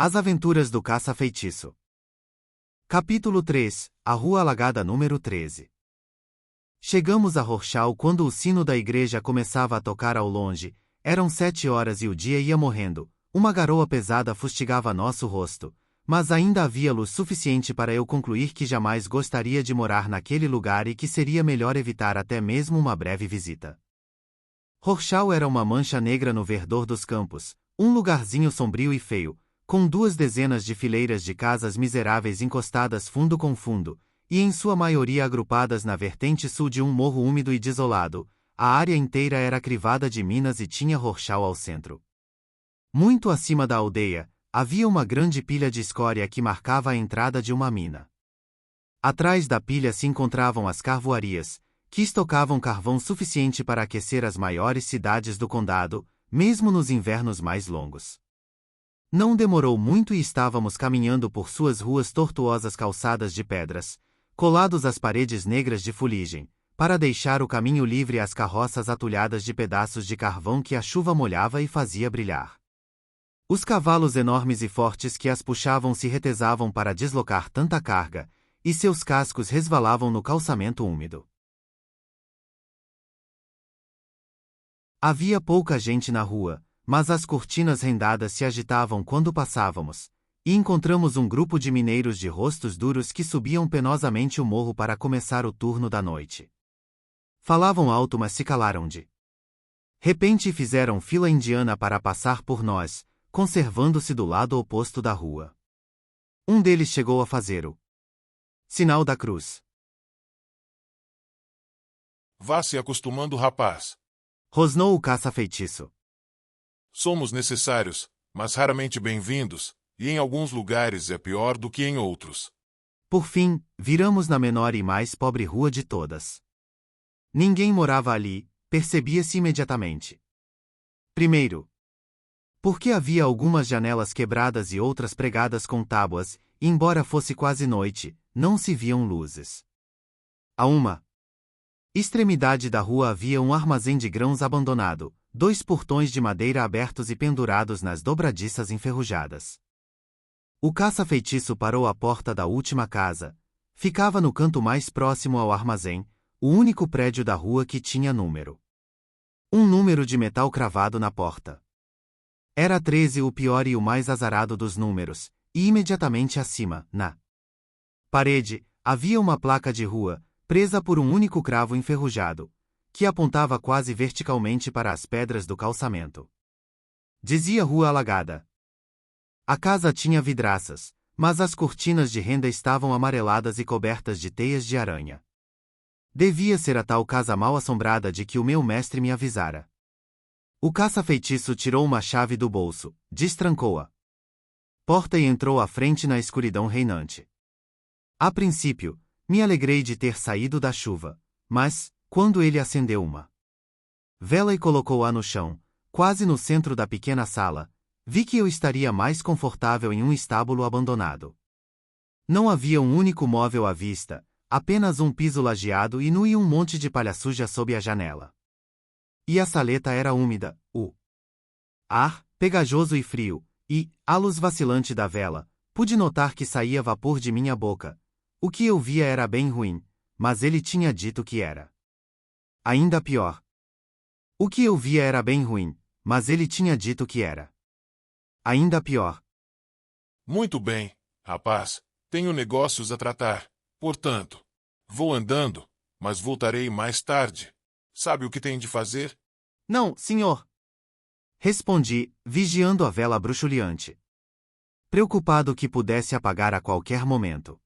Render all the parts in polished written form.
As aventuras do caça-feitiço. Capítulo 3. A Rua Alagada número 13. Chegamos a Rorschau quando o sino da igreja começava a tocar ao longe. Eram 7 horas e o dia ia morrendo. Uma garoa pesada fustigava nosso rosto, mas ainda havia luz suficiente para eu concluir que jamais gostaria de morar naquele lugar e que seria melhor evitar até mesmo uma breve visita. Rorschau era uma mancha negra no verdor dos campos, um lugarzinho sombrio e feio, com 2 dezenas de fileiras de casas miseráveis encostadas fundo com fundo, e em sua maioria agrupadas na vertente sul de um morro úmido e desolado. A área inteira era crivada de minas e tinha Rorschau ao centro. Muito acima da aldeia, havia uma grande pilha de escória que marcava a entrada de uma mina. Atrás da pilha se encontravam as carvoarias, que estocavam carvão suficiente para aquecer as maiores cidades do condado, mesmo nos invernos mais longos. Não demorou muito e estávamos caminhando por suas ruas tortuosas calçadas de pedras, colados às paredes negras de fuligem, para deixar o caminho livre às carroças atulhadas de pedaços de carvão que a chuva molhava e fazia brilhar. Os cavalos enormes e fortes que as puxavam se retesavam para deslocar tanta carga, e seus cascos resvalavam no calçamento úmido. Havia pouca gente na rua, mas as cortinas rendadas se agitavam quando passávamos, e encontramos um grupo de mineiros de rostos duros que subiam penosamente o morro para começar o turno da noite. Falavam alto, mas se calaram de repente fizeram fila indiana para passar por nós, conservando-se do lado oposto da rua. Um deles chegou a fazer o sinal da cruz. Vá se acostumando, rapaz. Rosnou o caça-feitiço. Somos necessários, mas raramente bem-vindos, e em alguns lugares é pior do que em outros. Por fim, viramos na menor e mais pobre rua de todas. Ninguém morava ali, percebia-se imediatamente. Primeiro, porque havia algumas janelas quebradas e outras pregadas com tábuas, e embora fosse quase noite, não se viam luzes. A uma extremidade da rua havia um armazém de grãos abandonado, 2 portões de madeira abertos e pendurados nas dobradiças enferrujadas. O caça-feitiço parou à porta da última casa. Ficava no canto mais próximo ao armazém, o único prédio da rua que tinha número. Um número de metal cravado na porta. Era 13 o pior e o mais azarado dos números, e imediatamente acima, na parede, havia uma placa de rua, presa por um único cravo enferrujado, que apontava quase verticalmente para as pedras do calçamento. Dizia Rua Alagada. A casa tinha vidraças, mas as cortinas de renda estavam amareladas e cobertas de teias de aranha. Devia ser a tal casa mal assombrada de que o meu mestre me avisara. O caça-feitiço tirou uma chave do bolso, destrancou-a porta e entrou à frente na escuridão reinante. A princípio, me alegrei de ter saído da chuva, mas, quando ele acendeu uma vela e colocou-a no chão, quase no centro da pequena sala, vi que eu estaria mais confortável em um estábulo abandonado. Não havia um único móvel à vista, apenas um piso lajeado e nu e um monte de palha suja sob a janela. E a saleta era úmida, o ar, pegajoso e frio, e, à luz vacilante da vela, pude notar que saía vapor de minha boca. O que eu via era bem ruim, mas ele tinha dito que era ainda pior. O que eu via era bem ruim, mas ele tinha dito que era ainda pior. Muito bem, rapaz. Tenho negócios a tratar, portanto, vou andando, mas voltarei mais tarde. Sabe o que tem de fazer? Não, senhor. Respondi, vigiando a vela bruxuleante, preocupado que pudesse apagar a qualquer momento.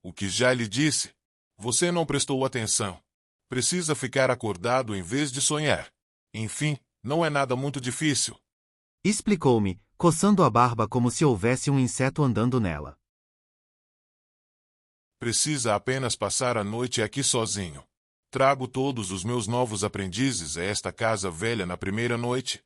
O que já lhe disse? Você não prestou atenção. Precisa ficar acordado em vez de sonhar. Enfim, não é nada muito difícil. Explicou-me, coçando a barba como se houvesse um inseto andando nela. Precisa apenas passar a noite aqui sozinho. Trago todos os meus novos aprendizes a esta casa velha na primeira noite,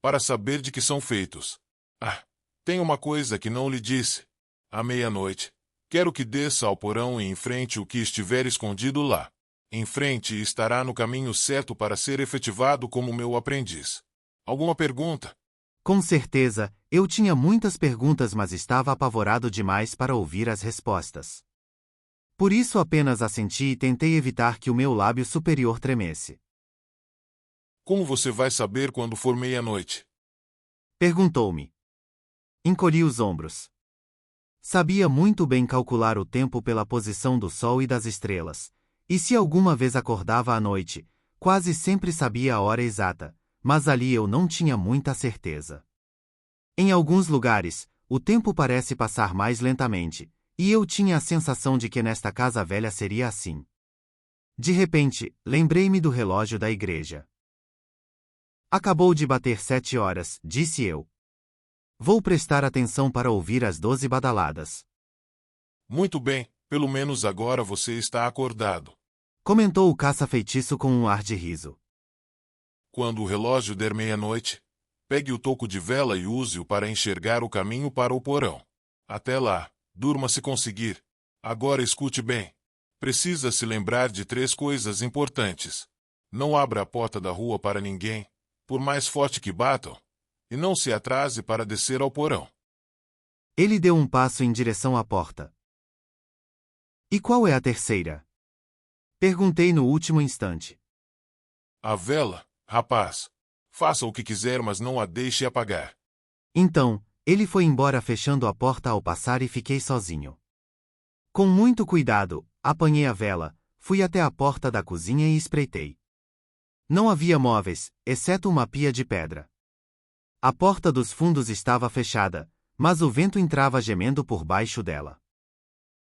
para saber de que são feitos. Ah, tem uma coisa que não lhe disse. À meia-noite, quero que desça ao porão e enfrente o que estiver escondido lá. Em frente estará no caminho certo para ser efetivado como meu aprendiz. Alguma pergunta? Com certeza, eu tinha muitas perguntas, mas estava apavorado demais para ouvir as respostas. Por isso apenas assenti e tentei evitar que o meu lábio superior tremesse. Como você vai saber quando for meia-noite? Perguntou-me. Encolhi os ombros. Sabia muito bem calcular o tempo pela posição do sol e das estrelas, e se alguma vez acordava à noite, quase sempre sabia a hora exata, mas ali eu não tinha muita certeza. Em alguns lugares, o tempo parece passar mais lentamente, e eu tinha a sensação de que nesta casa velha seria assim. De repente, lembrei-me do relógio da igreja. Acabou de bater 7 horas, disse eu. Vou prestar atenção para ouvir as 12 badaladas. Muito bem, pelo menos agora você está acordado. Comentou o caça-feitiço com um ar de riso. Quando o relógio der meia-noite, pegue o toco de vela e use-o para enxergar o caminho para o porão. Até lá, durma se conseguir. Agora escute bem. Precisa se lembrar de 3 coisas importantes. Não abra a porta da rua para ninguém, por mais forte que batam, e não se atrase para descer ao porão. Ele deu um passo em direção à porta. E qual é a terceira? Perguntei no último instante. A vela, rapaz. Faça o que quiser, mas não a deixe apagar. Então, ele foi embora fechando a porta ao passar e fiquei sozinho. Com muito cuidado, apanhei a vela, fui até a porta da cozinha e espreitei. Não havia móveis, exceto uma pia de pedra. A porta dos fundos estava fechada, mas o vento entrava gemendo por baixo dela.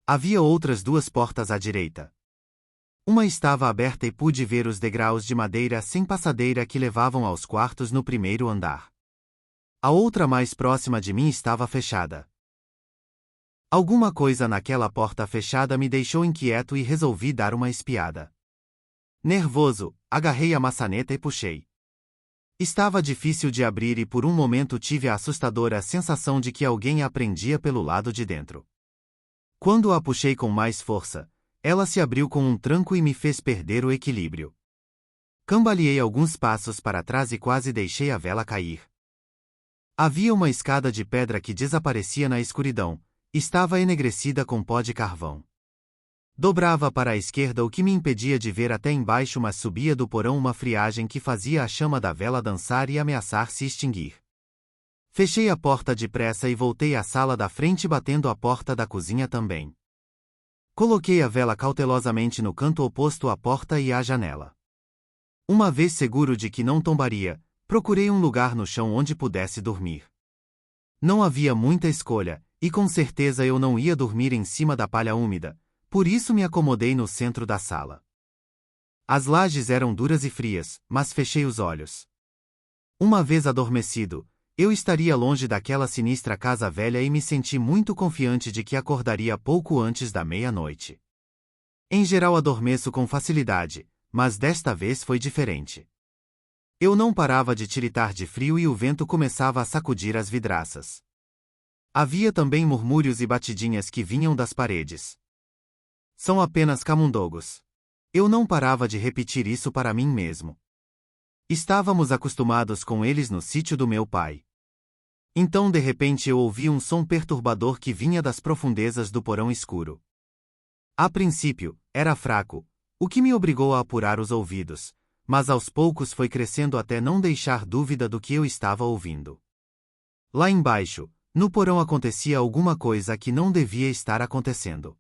Havia outras 2 portas à direita. Uma estava aberta e pude ver os degraus de madeira sem passadeira que levavam aos quartos no primeiro andar. A outra mais próxima de mim estava fechada. Alguma coisa naquela porta fechada me deixou inquieto e resolvi dar uma espiada. Nervoso, agarrei a maçaneta e puxei. Estava difícil de abrir e por um momento tive a assustadora sensação de que alguém a prendia pelo lado de dentro. Quando a puxei com mais força, ela se abriu com um tranco e me fez perder o equilíbrio. Cambaleei alguns passos para trás e quase deixei a vela cair. Havia uma escada de pedra que desaparecia na escuridão, estava enegrecida com pó de carvão. Dobrava para a esquerda, o que me impedia de ver até embaixo, mas subia do porão uma friagem que fazia a chama da vela dançar e ameaçar se extinguir. Fechei a porta depressa e voltei à sala da frente, batendo a porta da cozinha também. Coloquei a vela cautelosamente no canto oposto à porta e à janela. Uma vez seguro de que não tombaria, procurei um lugar no chão onde pudesse dormir. Não havia muita escolha, e com certeza eu não ia dormir em cima da palha úmida, por isso me acomodei no centro da sala. As lajes eram duras e frias, mas fechei os olhos. Uma vez adormecido, eu estaria longe daquela sinistra casa velha e me senti muito confiante de que acordaria pouco antes da meia-noite. Em geral adormeço com facilidade, mas desta vez foi diferente. Eu não parava de tiritar de frio e o vento começava a sacudir as vidraças. Havia também murmúrios e batidinhas que vinham das paredes. São apenas camundongos. Eu não parava de repetir isso para mim mesmo. Estávamos acostumados com eles no sítio do meu pai. Então de repente eu ouvi um som perturbador que vinha das profundezas do porão escuro. A princípio, era fraco, o que me obrigou a apurar os ouvidos, mas aos poucos foi crescendo até não deixar dúvida do que eu estava ouvindo. Lá embaixo, no porão acontecia alguma coisa que não devia estar acontecendo.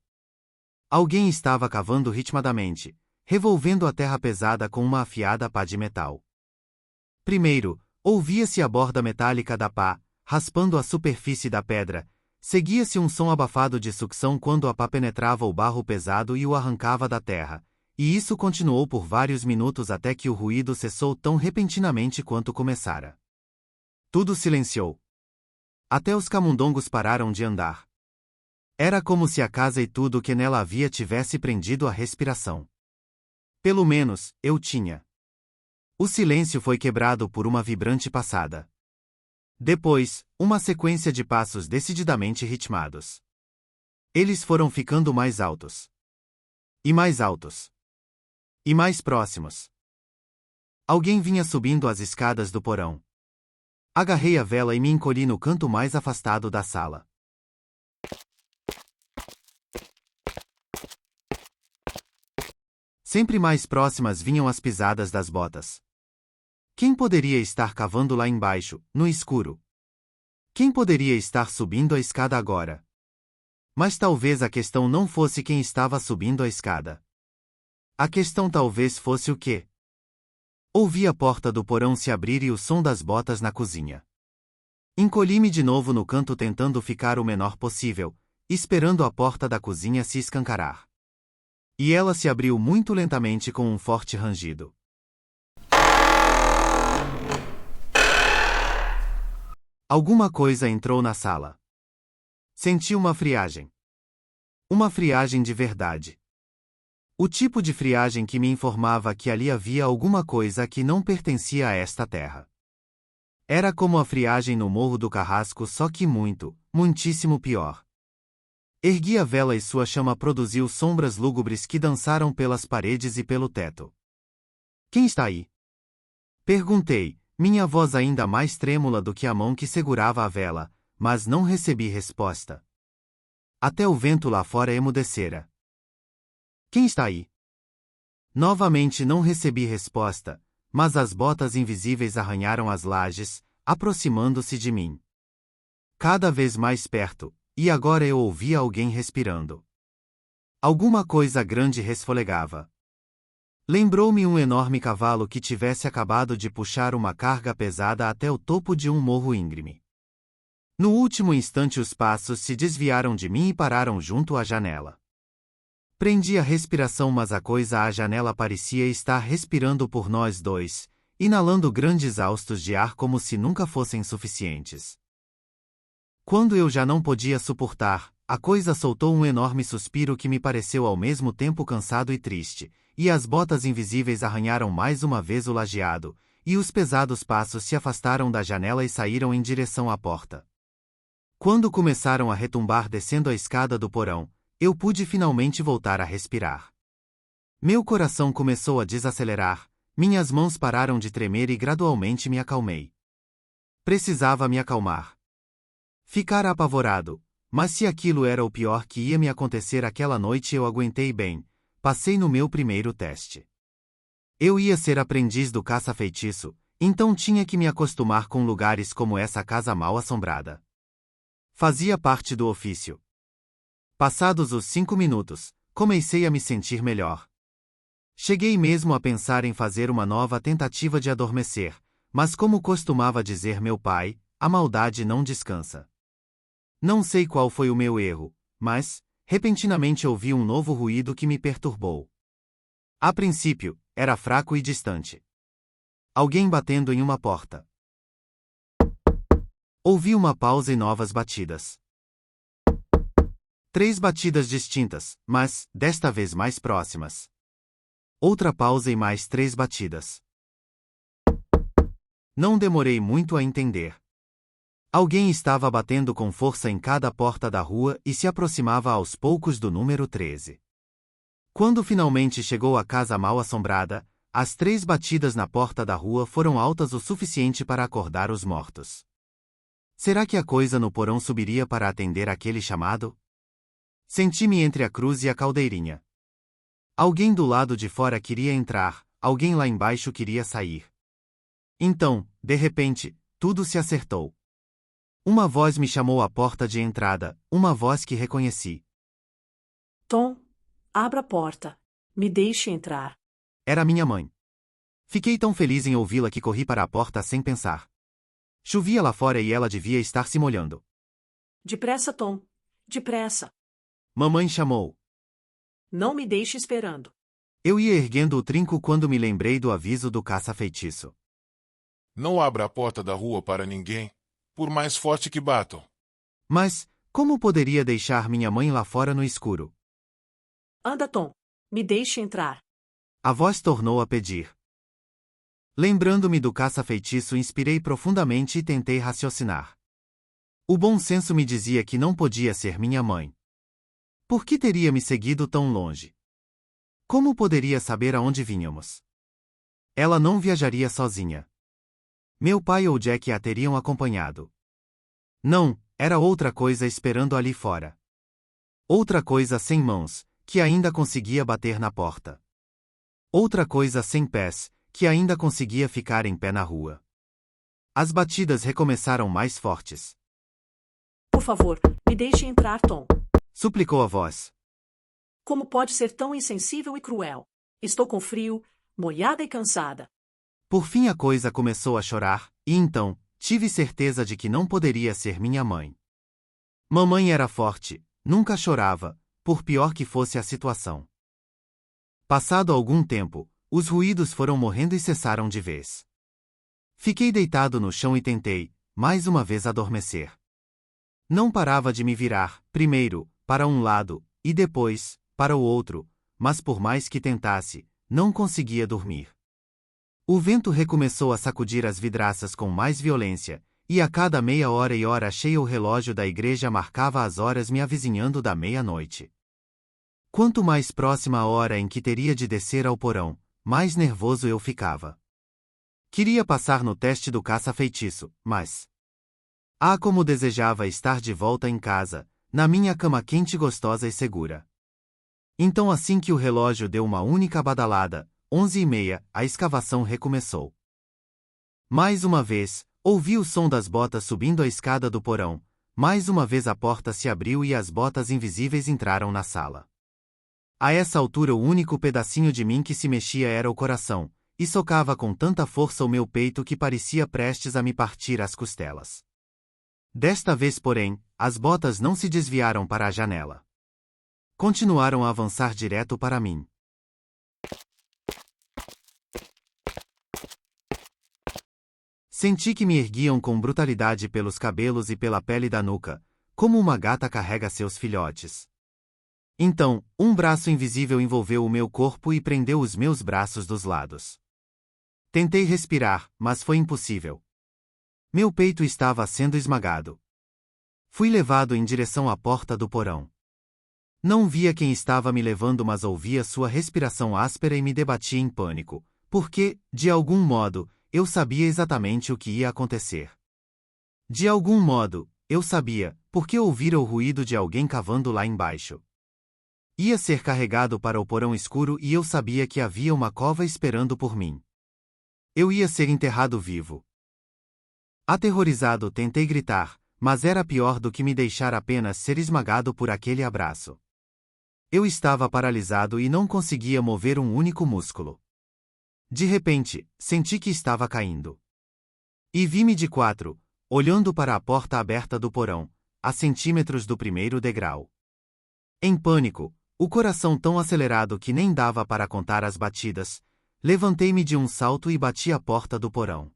Alguém estava cavando ritmadamente, revolvendo a terra pesada com uma afiada pá de metal. Primeiro, ouvia-se a borda metálica da pá, raspando a superfície da pedra, seguia-se um som abafado de sucção quando a pá penetrava o barro pesado e o arrancava da terra, e isso continuou por vários minutos até que o ruído cessou tão repentinamente quanto começara. Tudo silenciou. Até os camundongos pararam de andar. Era como se a casa e tudo o que nela havia tivesse prendido a respiração. Pelo menos, eu tinha. O silêncio foi quebrado por uma vibrante passada. Depois, uma sequência de passos decididamente ritmados. Eles foram ficando mais altos. E mais altos. E mais próximos. Alguém vinha subindo as escadas do porão. Agarrei a vela e me encolhi no canto mais afastado da sala. Sempre mais próximas vinham as pisadas das botas. Quem poderia estar cavando lá embaixo, no escuro? Quem poderia estar subindo a escada agora? Mas talvez a questão não fosse quem estava subindo a escada. A questão talvez fosse o quê? Ouvi a porta do porão se abrir e o som das botas na cozinha. Encolhi-me de novo no canto tentando ficar o menor possível, esperando a porta da cozinha se escancarar. E ela se abriu muito lentamente com um forte rangido. Alguma coisa entrou na sala. Senti uma friagem. Uma friagem de verdade. O tipo de friagem que me informava que ali havia alguma coisa que não pertencia a esta terra. Era como a friagem no Morro do Carrasco, só que muitíssimo pior. Ergui a vela e sua chama produziu sombras lúgubres que dançaram pelas paredes e pelo teto. Quem está aí? Perguntei, minha voz ainda mais trêmula do que a mão que segurava a vela, mas não recebi resposta. Até o vento lá fora emudecera. Quem está aí? Novamente não recebi resposta, mas as botas invisíveis arranharam as lajes, aproximando-se de mim. Cada vez mais perto, e agora eu ouvia alguém respirando. Alguma coisa grande resfolegava. Lembrou-me um enorme cavalo que tivesse acabado de puxar uma carga pesada até o topo de um morro íngreme. No último instante os passos se desviaram de mim e pararam junto à janela. Prendi a respiração, mas a coisa à janela parecia estar respirando por nós dois, inalando grandes haustos de ar como se nunca fossem suficientes. Quando eu já não podia suportar, a coisa soltou um enorme suspiro que me pareceu ao mesmo tempo cansado e triste, e as botas invisíveis arranharam mais uma vez o lajeado, e os pesados passos se afastaram da janela e saíram em direção à porta. Quando começaram a retumbar descendo a escada do porão, eu pude finalmente voltar a respirar. Meu coração começou a desacelerar, minhas mãos pararam de tremer e gradualmente me acalmei. Precisava me acalmar. Ficara apavorado, mas se aquilo era o pior que ia me acontecer aquela noite eu aguentei bem, passei no meu primeiro teste. Eu ia ser aprendiz do caça-feitiço, então tinha que me acostumar com lugares como essa casa mal assombrada. Fazia parte do ofício. Passados os 5 minutos, comecei a me sentir melhor. Cheguei mesmo a pensar em fazer uma nova tentativa de adormecer, mas como costumava dizer meu pai, a maldade não descansa. Não sei qual foi o meu erro, mas, repentinamente ouvi um novo ruído que me perturbou. A princípio, era fraco e distante. Alguém batendo em uma porta. Ouvi uma pausa e novas batidas. 3 batidas distintas, mas, desta vez mais próximas. Outra pausa e mais 3 batidas. Não demorei muito a entender. Alguém estava batendo com força em cada porta da rua e se aproximava aos poucos do número 13. Quando finalmente chegou à casa mal assombrada, as 3 batidas na porta da rua foram altas o suficiente para acordar os mortos. Será que a coisa no porão subiria para atender aquele chamado? Senti-me entre a cruz e a caldeirinha. Alguém do lado de fora queria entrar, alguém lá embaixo queria sair. Então, de repente, tudo se acertou. Uma voz me chamou à porta de entrada, uma voz que reconheci. Tom, abra a porta. Me deixe entrar. Era minha mãe. Fiquei tão feliz em ouvi-la que corri para a porta sem pensar. Chovia lá fora e ela devia estar se molhando. Depressa, Tom. Depressa. Mamãe chamou. Não me deixe esperando. Eu ia erguendo o trinco quando me lembrei do aviso do caça-feitiço. Não abra a porta da rua para ninguém, por mais forte que batam. Mas, como poderia deixar minha mãe lá fora no escuro? Anda, Tom. Me deixe entrar. A voz tornou a pedir. Lembrando-me do caça-feitiço, inspirei profundamente e tentei raciocinar. O bom senso me dizia que não podia ser minha mãe. Por que teria me seguido tão longe? Como poderia saber aonde vínhamos? Ela não viajaria sozinha. Meu pai ou Jack a teriam acompanhado. Não, era outra coisa esperando ali fora. Outra coisa sem mãos, que ainda conseguia bater na porta. Outra coisa sem pés, que ainda conseguia ficar em pé na rua. As batidas recomeçaram mais fortes. Por favor, me deixe entrar, Tom. Suplicou a voz. Como pode ser tão insensível e cruel? Estou com frio, molhada e cansada. Por fim a coisa começou a chorar, e então, tive certeza de que não poderia ser minha mãe. Mamãe era forte, nunca chorava, por pior que fosse a situação. Passado algum tempo, os ruídos foram morrendo e cessaram de vez. Fiquei deitado no chão e tentei, mais uma vez, adormecer. Não parava de me virar, primeiro, para um lado, e depois, para o outro, mas por mais que tentasse, não conseguia dormir. O vento recomeçou a sacudir as vidraças com mais violência, e a cada meia hora e hora cheia o relógio da igreja marcava as horas me avizinhando da meia-noite. Quanto mais próxima a hora em que teria de descer ao porão, mais nervoso eu ficava. Queria passar no teste do caça-feitiço, mas... Ah, como desejava estar de volta em casa, na minha cama quente, gostosa e segura. Então, assim que o relógio deu uma única badalada, 11h30, a escavação recomeçou. Mais uma vez, ouvi o som das botas subindo a escada do porão, mais uma vez a porta se abriu e as botas invisíveis entraram na sala. A essa altura o único pedacinho de mim que se mexia era o coração, e socava com tanta força o meu peito que parecia prestes a me partir as costelas. Desta vez, porém, as botas não se desviaram para a janela. Continuaram a avançar direto para mim. Senti que me erguiam com brutalidade pelos cabelos e pela pele da nuca, como uma gata carrega seus filhotes. Então, um braço invisível envolveu o meu corpo e prendeu os meus braços dos lados. Tentei respirar, mas foi impossível. Meu peito estava sendo esmagado. Fui levado em direção à porta do porão. Não via quem estava me levando, mas ouvia sua respiração áspera e me debati em pânico, porque, de algum modo, eu sabia exatamente o que ia acontecer. De algum modo, eu sabia, porque ouvira o ruído de alguém cavando lá embaixo. Ia ser carregado para o porão escuro e eu sabia que havia uma cova esperando por mim. Eu ia ser enterrado vivo. Aterrorizado, tentei gritar, mas era pior do que me deixar apenas ser esmagado por aquele abraço. Eu estava paralisado e não conseguia mover um único músculo. De repente, senti que estava caindo. E vi-me de quatro, olhando para a porta aberta do porão, a centímetros do primeiro degrau. Em pânico, o coração tão acelerado que nem dava para contar as batidas, levantei-me de um salto e bati a porta do porão.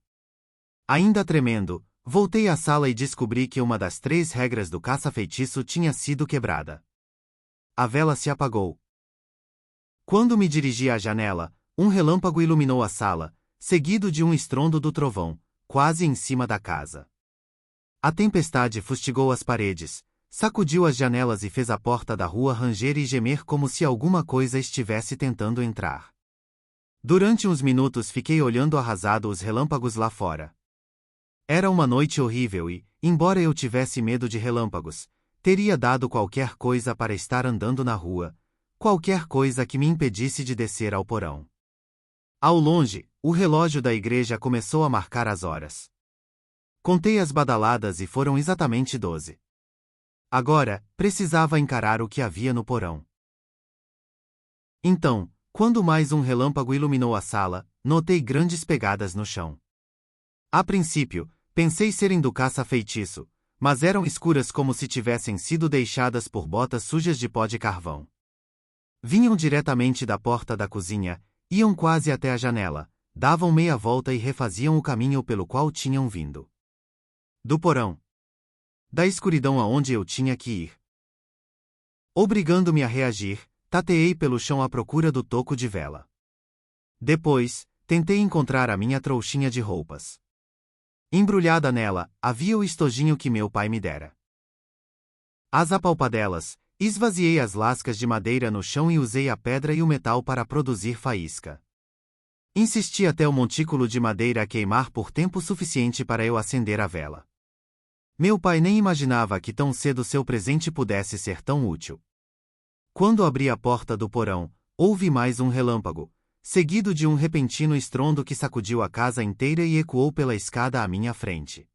Ainda tremendo, voltei à sala e descobri que uma das 3 regras do caça-feitiço tinha sido quebrada. A vela se apagou. Quando me dirigi à janela, um relâmpago iluminou a sala, seguido de um estrondo do trovão, quase em cima da casa. A tempestade fustigou as paredes, sacudiu as janelas e fez a porta da rua ranger e gemer como se alguma coisa estivesse tentando entrar. Durante uns minutos fiquei olhando arrasado os relâmpagos lá fora. Era uma noite horrível e, embora eu tivesse medo de relâmpagos, teria dado qualquer coisa para estar andando na rua, qualquer coisa que me impedisse de descer ao porão. Ao longe, o relógio da igreja começou a marcar as horas. Contei as badaladas e foram exatamente 12. Agora, precisava encarar o que havia no porão. Então, quando mais um relâmpago iluminou a sala, notei grandes pegadas no chão. A princípio, pensei serem do caça-feitiço, mas eram escuras como se tivessem sido deixadas por botas sujas de pó de carvão. Vinham diretamente da porta da cozinha, iam quase até a janela, davam meia volta e refaziam o caminho pelo qual tinham vindo. Do porão. Da escuridão aonde eu tinha que ir. Obrigando-me a reagir, tateei pelo chão à procura do toco de vela. Depois, tentei encontrar a minha trouxinha de roupas. Embrulhada nela, havia o estojinho que meu pai me dera. Às apalpadelas, esvaziei as lascas de madeira no chão e usei a pedra e o metal para produzir faísca. Insisti até o montículo de madeira a queimar por tempo suficiente para eu acender a vela. Meu pai nem imaginava que tão cedo seu presente pudesse ser tão útil. Quando abri a porta do porão, houve mais um relâmpago, seguido de um repentino estrondo que sacudiu a casa inteira e ecoou pela escada à minha frente.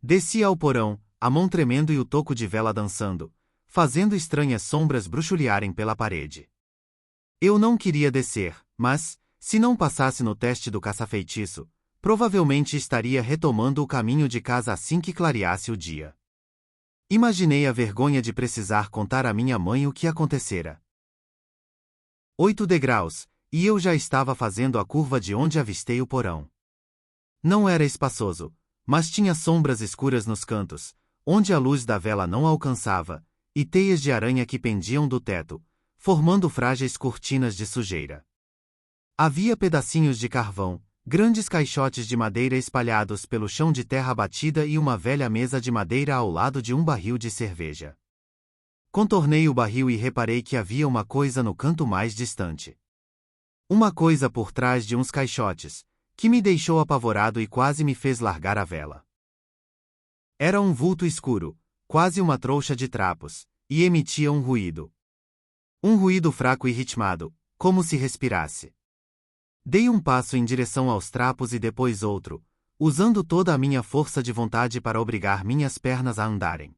Desci ao porão, a mão tremendo e o toco de vela dançando, fazendo estranhas sombras bruxulearem pela parede. Eu não queria descer, mas, se não passasse no teste do caça-feitiço, provavelmente estaria retomando o caminho de casa assim que clareasse o dia. Imaginei a vergonha de precisar contar à minha mãe o que acontecera. 8 degraus, e eu já estava fazendo a curva de onde avistei o porão. Não era espaçoso, mas tinha sombras escuras nos cantos, onde a luz da vela não alcançava, e teias de aranha que pendiam do teto, formando frágeis cortinas de sujeira. Havia pedacinhos de carvão, grandes caixotes de madeira espalhados pelo chão de terra batida e uma velha mesa de madeira ao lado de um barril de cerveja. Contornei o barril e reparei que havia uma coisa no canto mais distante. Uma coisa por trás de uns caixotes, que me deixou apavorado e quase me fez largar a vela. Era um vulto escuro, quase uma trouxa de trapos, e emitia um ruído. Um ruído fraco e ritmado, como se respirasse. Dei um passo em direção aos trapos e depois outro, usando toda a minha força de vontade para obrigar minhas pernas a andarem.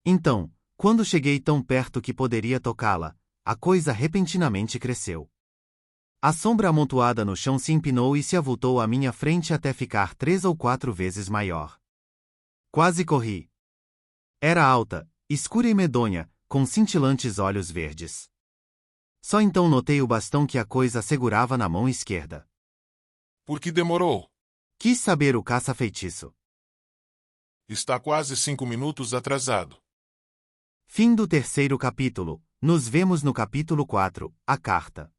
Então, quando cheguei tão perto que poderia tocá-la, a coisa repentinamente cresceu. A sombra amontoada no chão se empinou e se avultou à minha frente até ficar 3 ou 4 vezes maior. Quase corri. Era alta, escura e medonha, com cintilantes olhos verdes. Só então notei o bastão que a coisa segurava na mão esquerda. Por que demorou? Quis saber o caça-feitiço. Está quase 5 minutos atrasado. Fim do 3º capítulo. Nos vemos no capítulo 4, a carta.